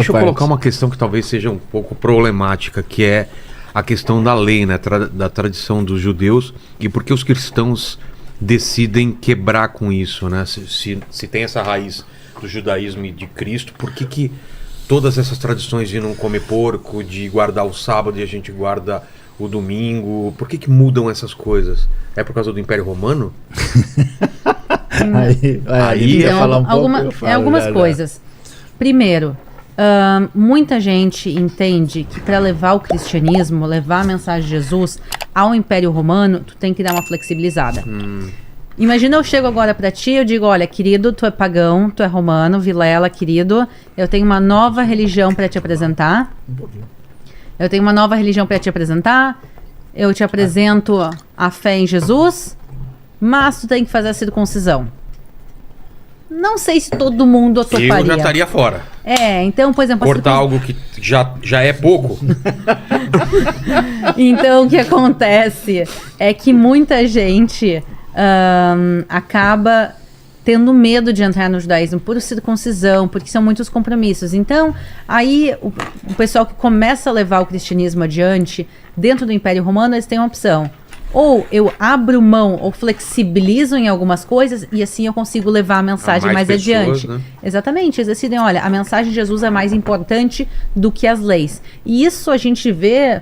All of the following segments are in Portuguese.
Deixa eu colocar uma questão que talvez seja um pouco problemática, que é a questão da lei, né, da tradição dos judeus, e por que os cristãos decidem quebrar com isso, né? Se tem essa raiz do judaísmo e de Cristo, por que todas essas tradições de não comer porco, de guardar o sábado e a gente guarda o domingo, por que mudam essas coisas? É por causa do Império Romano? Aí então, falar um algumas coisas. Primeiro, muita gente entende que para levar o cristianismo, levar a mensagem de Jesus ao Império Romano, tu tem que dar uma flexibilizada. Imagina, eu chego agora para ti e eu digo, olha, querido, tu é pagão, tu é romano, Vilela, querido, eu tenho uma nova religião para te apresentar. Eu te apresento a fé em Jesus, mas tu tem que fazer a circuncisão. Não sei se todo mundo toparia. Eu já estaria fora. Então, por exemplo... Cortar algo que já é pouco. Então, o que acontece é que muita gente acaba tendo medo de entrar no judaísmo por circuncisão, porque são muitos compromissos. Então, aí o pessoal que começa a levar o cristianismo adiante, dentro do Império Romano, eles têm uma opção. Ou eu abro mão ou flexibilizo em algumas coisas e assim eu consigo levar a mensagem mais pessoas, adiante. Né? Exatamente, eles decidem, olha, a mensagem de Jesus é mais importante do que as leis. E isso a gente vê,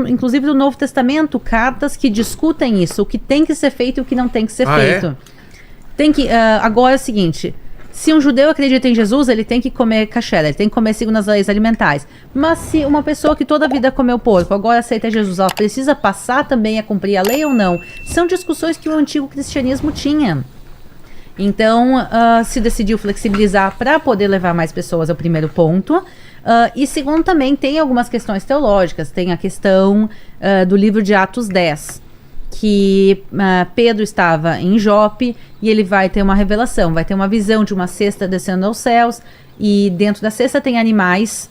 inclusive do Novo Testamento, cartas que discutem isso, o que tem que ser feito e o que não tem que ser feito. Agora é o seguinte, se um judeu acredita em Jesus, ele tem que comer kasher, ele tem que comer segundo as leis alimentares. Mas se uma pessoa que toda a vida comeu porco, agora aceita Jesus, ela precisa passar também a cumprir a lei ou não? São discussões que o antigo cristianismo tinha. Então, se decidiu flexibilizar para poder levar mais pessoas ao primeiro ponto. E segundo, também tem algumas questões teológicas. Tem a questão do livro de Atos 10. Que Pedro estava em Jope e ele vai ter uma revelação, vai ter uma visão de uma cesta descendo aos céus e dentro da cesta tem animais,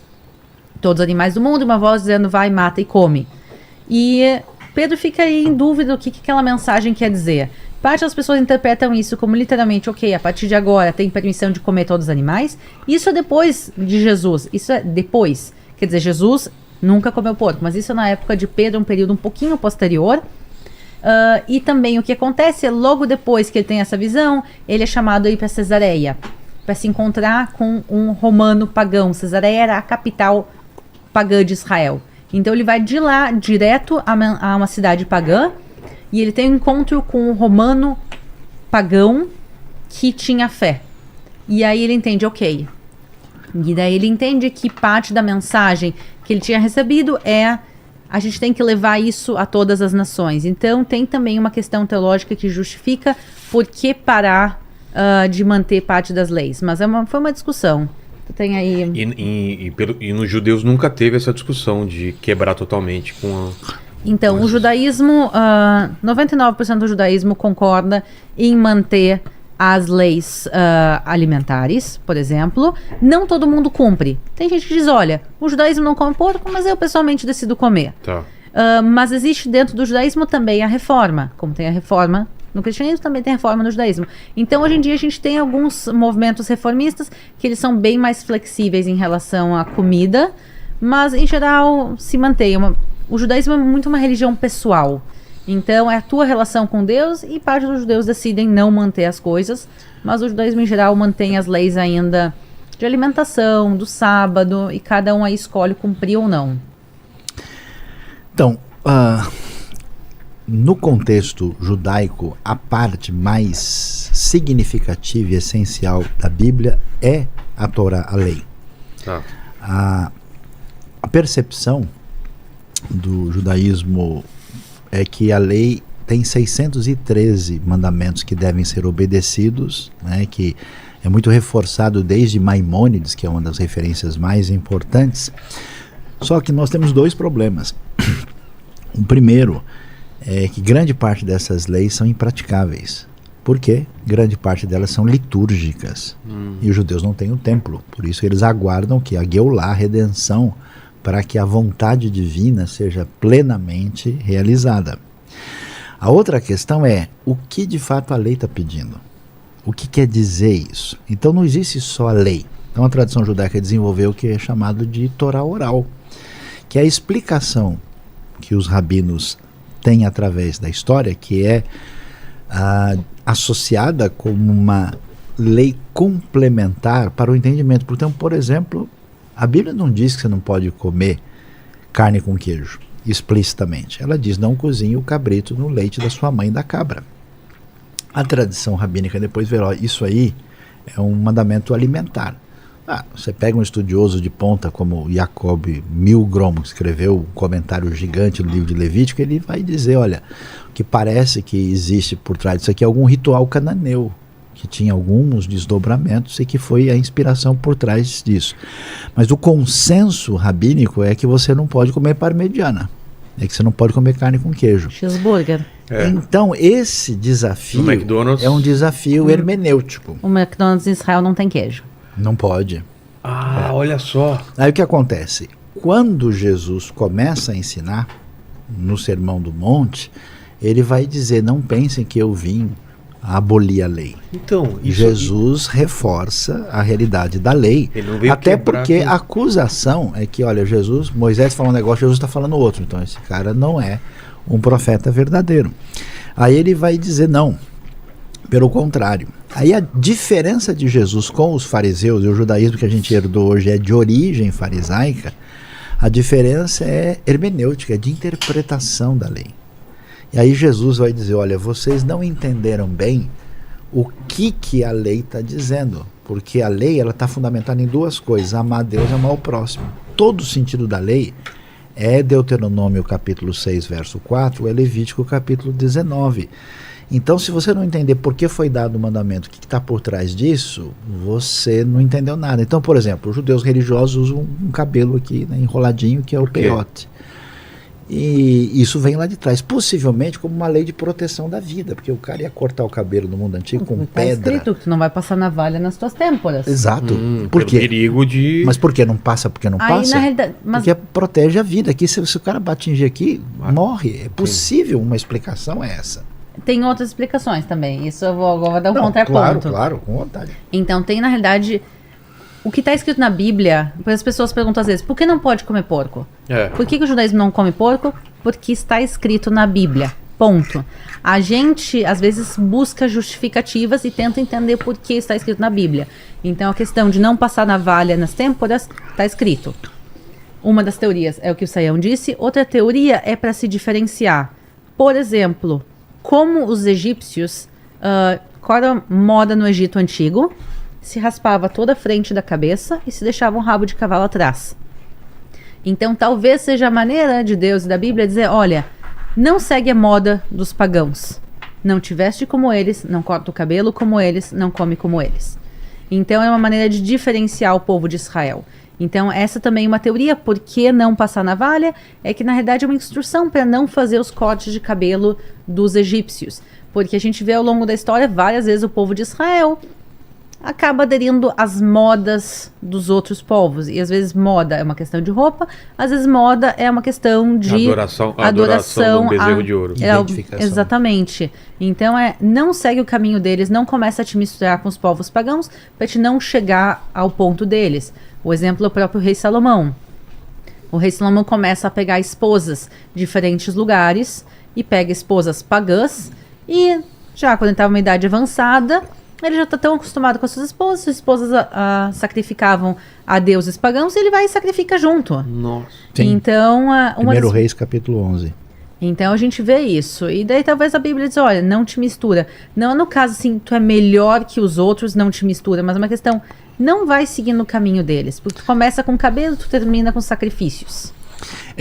todos os animais do mundo, e uma voz dizendo vai, mata e come. E Pedro fica aí em dúvida do que aquela mensagem quer dizer. Parte das pessoas interpretam isso como literalmente, ok, a partir de agora tem permissão de comer todos os animais. Isso é depois de Jesus, isso é depois. Quer dizer, Jesus nunca comeu porco, mas isso é na época de Pedro, um período um pouquinho posterior. E também o que acontece é logo depois que ele tem essa visão, ele é chamado aí para Cesareia, para se encontrar com um romano pagão. Cesareia era a capital pagã de Israel. Então ele vai de lá direto a uma cidade pagã e ele tem um encontro com um romano pagão que tinha fé. E aí ele entende, ok. E daí ele entende que parte da mensagem que ele tinha recebido é: a gente tem que levar isso a todas as nações. Então tem também uma questão teológica que justifica por que parar de manter parte das leis. Mas foi uma discussão. Tem aí... E nos judeus nunca teve essa discussão de quebrar totalmente com a... Então, o judaísmo, 99% do judaísmo concorda em manter as leis alimentares, por exemplo. Não todo mundo cumpre. Tem gente que diz, olha, o judaísmo não come porco, mas eu pessoalmente decido comer. Tá. Mas existe dentro do judaísmo também a reforma. Como tem a reforma no cristianismo, também tem a reforma no judaísmo. Então, hoje em dia, a gente tem alguns movimentos reformistas que eles são bem mais flexíveis em relação à comida, mas, em geral, se mantém. O judaísmo é muito uma religião pessoal. Então, é a tua relação com Deus e parte dos judeus decidem não manter as coisas, mas o judaísmo, em geral, mantém as leis ainda de alimentação, do sábado, e cada um aí escolhe cumprir ou não. Então, no contexto judaico, a parte mais significativa e essencial da Bíblia é a Torá, a lei. A percepção do judaísmo é que a lei tem 613 mandamentos que devem ser obedecidos, né, que é muito reforçado desde Maimônides, que é uma das referências mais importantes. Só que nós temos dois problemas. O primeiro é que grande parte dessas leis são impraticáveis. Por quê? Grande parte delas são litúrgicas. E os judeus não têm o templo. Por isso eles aguardam que a Geulah, a redenção, para que a vontade divina seja plenamente realizada. A outra questão é o que de fato a lei está pedindo. O que quer dizer isso? Então não existe só a lei. Então a tradição judaica desenvolveu o que é chamado de Torá oral, que é a explicação que os rabinos têm através da história, que é associada como uma lei complementar para o entendimento. Então, por exemplo, a Bíblia não diz que você não pode comer carne com queijo, explicitamente. Ela diz, não cozinhe o cabrito no leite da sua mãe da cabra. A tradição rabínica depois verá, isso aí é um mandamento alimentar. Você pega um estudioso de ponta como Jacob Milgrom, que escreveu um comentário gigante no livro de Levítico, ele vai dizer, olha, que parece que existe por trás disso aqui algum ritual cananeu, que tinha alguns desdobramentos e que foi a inspiração por trás disso. Mas o consenso rabínico é que você não pode comer parmegiana, é que você não pode comer carne com queijo. Cheeseburger. Então esse desafio é um desafio hermenêutico. O McDonald's em Israel não tem queijo. Não pode. Olha só. Aí o que acontece? Quando Jesus começa a ensinar no Sermão do Monte, ele vai dizer, não pensem que eu vim abolir a lei. Então, Jesus reforça a realidade da lei, até porque a acusação é que, olha, Moisés fala um negócio, Jesus está falando outro, então esse cara não é um profeta verdadeiro. Aí ele vai dizer, não, pelo contrário. Aí a diferença de Jesus com os fariseus, e o judaísmo que a gente herdou hoje é de origem farisaica, a diferença é hermenêutica, é de interpretação da lei. E aí Jesus vai dizer, olha, vocês não entenderam bem o que a lei está dizendo, porque a lei está fundamentada em duas coisas, amar a Deus e amar o próximo. Todo o sentido da lei é Deuteronômio capítulo 6, verso 4, é Levítico capítulo 19. Então, se você não entender por que foi dado o mandamento, o que está por trás disso, você não entendeu nada. Então, por exemplo, os judeus religiosos usam um cabelo aqui, né, enroladinho, que é o peiote. E isso vem lá de trás, possivelmente como uma lei de proteção da vida, porque o cara ia cortar o cabelo no mundo antigo com pedra. Está escrito que tu não vai passar navalha nas tuas têmporas. Exato. Por quê? Perigo de... Mas por que não passa? Porque não passa? Na realidade, porque protege a vida. Aqui, se o cara atingir aqui, morre. É possível, uma explicação é essa. Tem outras explicações também. Isso eu vou dar um contraponto. Claro, com vontade. Então, tem na realidade o que está escrito na Bíblia. As pessoas perguntam às vezes, por que não pode comer porco? Por que o judaísmo não come porco? Porque está escrito na Bíblia. Ponto. A gente, às vezes, busca justificativas e tenta entender por que está escrito na Bíblia. Então, a questão de não passar navalha nas têmporas está escrito. Uma das teorias é o que o Sayão disse. Outra teoria é para se diferenciar. Por exemplo, como os egípcios, qual era a moda no Egito antigo? Se raspava toda a frente da cabeça e se deixava um rabo de cavalo atrás. Então talvez seja a maneira de Deus e da Bíblia dizer, olha, não segue a moda dos pagãos. Não te veste como eles, não corta o cabelo como eles, não come como eles. Então é uma maneira de diferenciar o povo de Israel. Então essa também é uma teoria, por que não passar navalha? É que na realidade é uma instrução para não fazer os cortes de cabelo dos egípcios. Porque a gente vê ao longo da história, várias vezes o povo de Israel acaba aderindo às modas dos outros povos. E às vezes moda é uma questão de roupa, às vezes moda é uma questão de adoração do bezerro de ouro. Identificação. Exatamente. Então não segue o caminho deles, não começa a te misturar com os povos pagãos para te não chegar ao ponto deles. O exemplo é o próprio rei Salomão. O rei Salomão começa a pegar esposas de diferentes lugares e pega esposas pagãs e já quando ele estava em uma idade avançada, ele já está tão acostumado com as suas esposas sacrificavam a deuses pagãos e ele vai e sacrifica junto. Nossa. Sim. Então, 1 Reis capítulo 11. Então a gente vê isso. E daí talvez a Bíblia diz, olha, não te mistura. Não no caso assim, tu é melhor que os outros, não te mistura. Mas é uma questão, não vai seguindo o caminho deles. Porque tu começa com cabelo, tu termina com sacrifícios.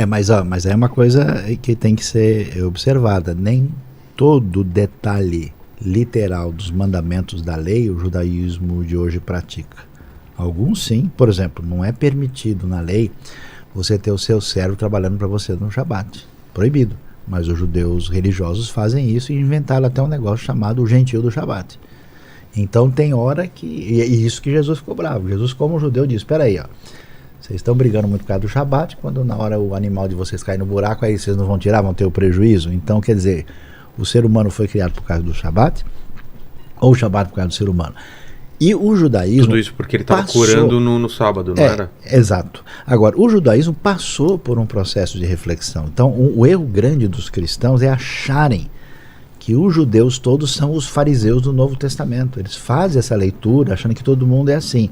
Mas é uma coisa que tem que ser observada. Nem todo detalhe literal dos mandamentos da lei o judaísmo de hoje pratica. Alguns sim. Por exemplo, não é permitido na lei você ter o seu servo trabalhando para você no Shabat. Proibido. Mas os judeus religiosos fazem isso e inventaram até um negócio chamado o gentil do Shabat. Então tem hora que... E isso que Jesus ficou bravo. Jesus, como judeu, disse, espera aí, ó. Vocês estão brigando muito por causa do Shabat, quando na hora o animal de vocês cai no buraco, aí vocês não vão tirar, vão ter o prejuízo. Então, quer dizer, o ser humano foi criado por causa do Shabat, ou o Shabat por causa do ser humano. E o judaísmo... Tudo isso porque ele estava curando no sábado, não era? Exato. Agora, o judaísmo passou por um processo de reflexão. Então, o erro grande dos cristãos é acharem que os judeus todos são os fariseus do Novo Testamento. Eles fazem essa leitura achando que todo mundo é assim.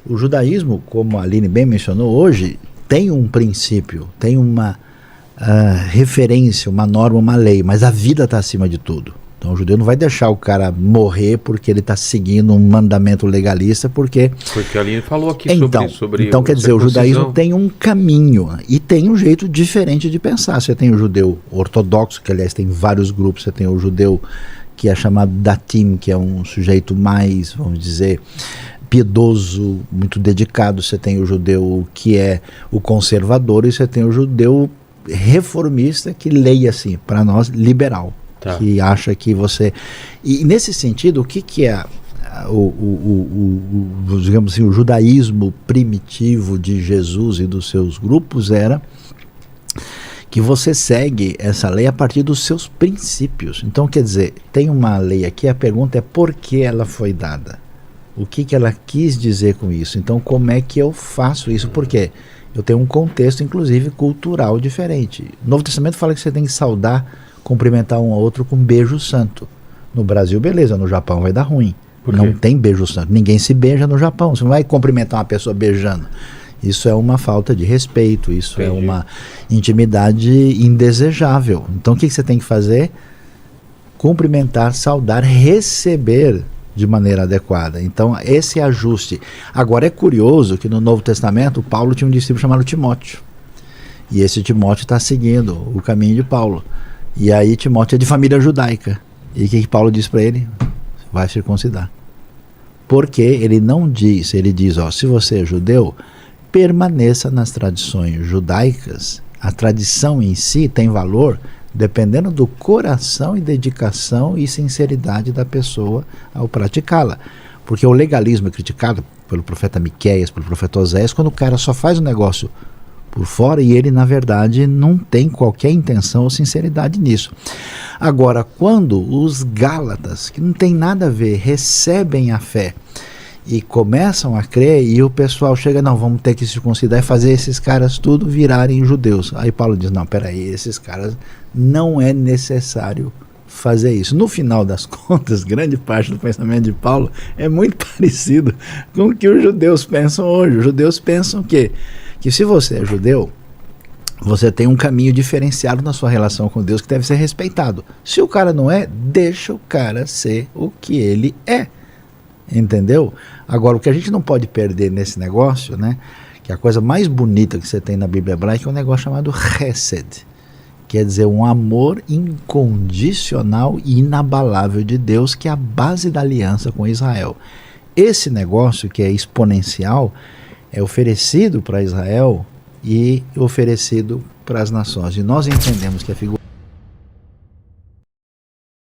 O judaísmo, como a Aline bem mencionou hoje, tem um princípio, tem uma referência, uma norma, uma lei, mas a vida está acima de tudo. Então o judeu não vai deixar o cara morrer porque ele está seguindo um mandamento legalista, porque a Aline falou aqui sobre então quer dizer, o judaísmo tem um caminho e tem um jeito diferente de pensar. Você tem o judeu ortodoxo, que aliás tem vários grupos, você tem o judeu que é chamado datim, que é um sujeito mais, vamos dizer, piedoso, muito dedicado. Você tem o judeu que é o conservador e você tem o judeu reformista, que leia assim, para nós, liberal. Tá. Que acha que você... E nesse sentido, o que é digamos assim, o judaísmo primitivo de Jesus e dos seus grupos era que você segue essa lei a partir dos seus princípios. Então, quer dizer, tem uma lei aqui, a pergunta é por que ela foi dada? O que ela quis dizer com isso? Então, como é que eu faço isso? Por quê? Eu tenho um contexto, inclusive, cultural diferente. O Novo Testamento fala que você tem que saudar, cumprimentar um ao outro com beijo santo. No Brasil, beleza, no Japão vai dar ruim. Não tem beijo santo. Ninguém se beija no Japão. Você não vai cumprimentar uma pessoa beijando. Isso é uma falta de respeito, isso é uma intimidade indesejável. Então o que você tem que fazer? Cumprimentar, saudar, receber de maneira adequada. Então esse ajuste. Agora é curioso que no Novo Testamento Paulo tinha um discípulo chamado Timóteo. E esse Timóteo está seguindo o caminho de Paulo. E aí Timóteo é de família judaica. E o que Paulo diz para ele? Vai circuncidar. Porque ele não diz, ele diz, se você é judeu, permaneça nas tradições judaicas. A tradição em si tem valor dependendo do coração e dedicação e sinceridade da pessoa ao praticá-la. Porque o legalismo é criticado pelo profeta Miqueias, pelo profeta Oséias, quando o cara só faz o negócio por fora e ele, na verdade, não tem qualquer intenção ou sinceridade nisso. Agora, quando os Gálatas, que não tem nada a ver, recebem a fé e começam a crer, e o pessoal chega, não, vamos ter que circuncidar e fazer esses caras tudo virarem judeus. Aí Paulo diz, não, peraí, esses caras não é necessário fazer isso. No final das contas, grande parte do pensamento de Paulo é muito parecido com o que os judeus pensam hoje. Os judeus pensam que se você é judeu, você tem um caminho diferenciado na sua relação com Deus que deve ser respeitado. Se o cara não é, deixa o cara ser o que ele é. Entendeu? Agora, o que a gente não pode perder nesse negócio, né, que a coisa mais bonita que você tem na Bíblia hebraica é um negócio chamado Hesed. Quer dizer, um amor incondicional e inabalável de Deus, que é a base da aliança com Israel. Esse negócio, que é exponencial, é oferecido para Israel e oferecido para as nações. E nós entendemos que a figura